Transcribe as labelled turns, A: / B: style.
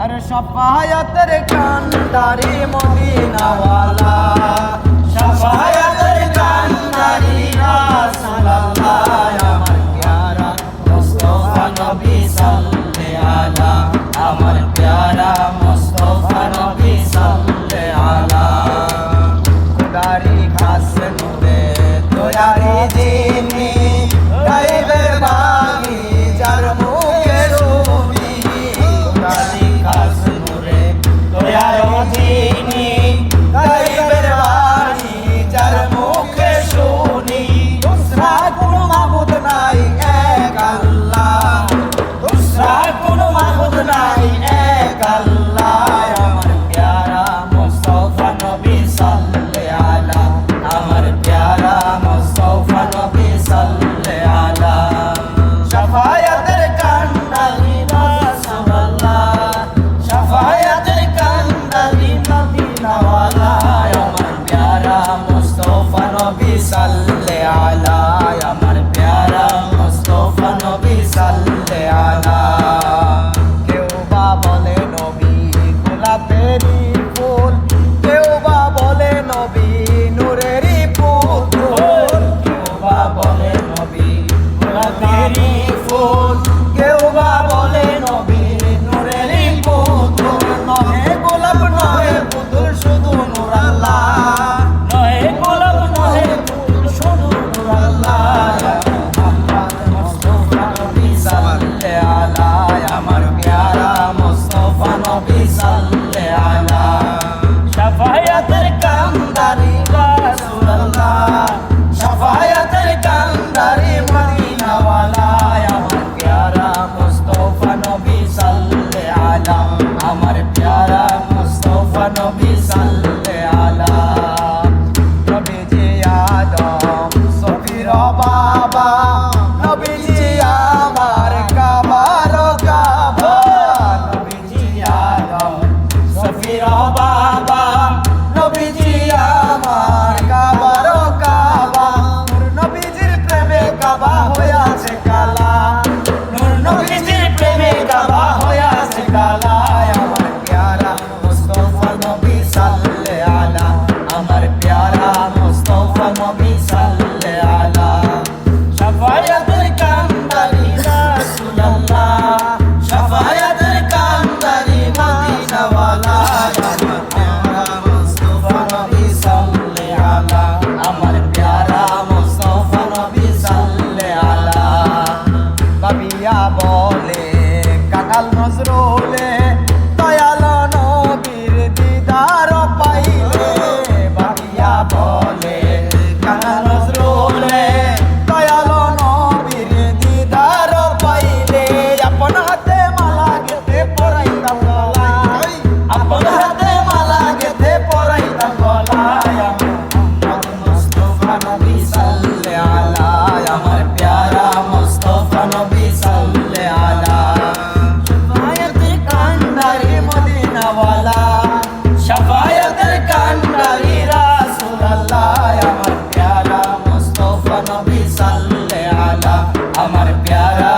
A: अरे शफायतर कांदारी मदीनावाला शफायतर कांदारी रसूलुल्लाह अमर प्यारा मुस्तफा नबी सल्ले आला अमर प्यारा मुस्तफा नबी सल्ले आला खुदारी खास नूरे तोयारी दीनी गायबे बागी जार मुखे रूबी खुदारी खास नूरे तोयारी दीनी गायबे बागी जार मुखे शुनी दूसरा कोन माबूद नाई एक अल्लाह दूसरा कोन माबूद नाई एक अल्लाह अमर प्यारा मुस्तफा नबी सल्ले आला अमर प्यारा मुस्तफा नबी सल्ले आला शफायतर कांदारी रसूलुल्लाह शफायतर कांदारी मदीनावाला अमर प्यारा मुस्तफा नबी सल्ले आला अमर प्यारा मुस्तफा नबी सल्ले आला केउ बा बोले नबी गोलापेरी फूल केउ बा बोले नबी नूरेरी पुতুল কেউ বা বলে নবী গোলাপেরি ফুল কেউ বা বলে নবী নূরেরি পুতুল নহে গোলাপ নহে পুতুল শুধু নূর আল্লাহ নহে গোলাপ নহে পুতুল শুধু নূর আল্লাহ মুহাম্মদ মুস্তাফা নবী সাল্লে আলা আমার প্যারা মুস্তাফা নবী সাল্লে আলা शफायतर कांदारी रसूलुल्लाह शफायतर कांदारी मदीनावाला अमर प्यारा मुस्तफा नबी सल्ले आला अमर प्यारा मुस्तफा नबी सल्ले आला नबीजी आदम सफीर बाबा नबीजी आमार काबार काबा नबीजी आदम सफीर बाबा নবীজি আমার কাবার কাবা নূর নবীজির প্রেমে কাবা হইয়াছে কালা নূর নবীজির প্রেমে কাবা হইয়াছে কালা আমার প্যারা মুস্তফা নবী সাল্লে আলা আমার প্যারা মুস্তফা নবী সাল্লে আলা শফায়াতুল কান্দারি রাসূলুল্লাহ শফায়াতুল কান্দারি মদিনাওয়ালা আমার প্যারা মুস্তফা নবী সাল্লে আলা বাবিয়া বলে কাঙাল নজরুলে দয়াল নবীর দিদার পাইলে বাবিয়া বলে কাঙাল নজরুলে দয়াল নবীর দিদার পাইলে আপন হাতে মালা গেথে পরাইতাম গলায় আপন হাতে মালা গেথে পরাইতাম গলায় नबी सल्ले आला अमर प्यारा मुस्तफा नबी सल्ले आला शफायतर कांदारी मदीनावाला शफायतर कांदारी रसूलुल्लाह अमर प्यारा मुस्तफा नबी सल्ले आला अमर प्यारा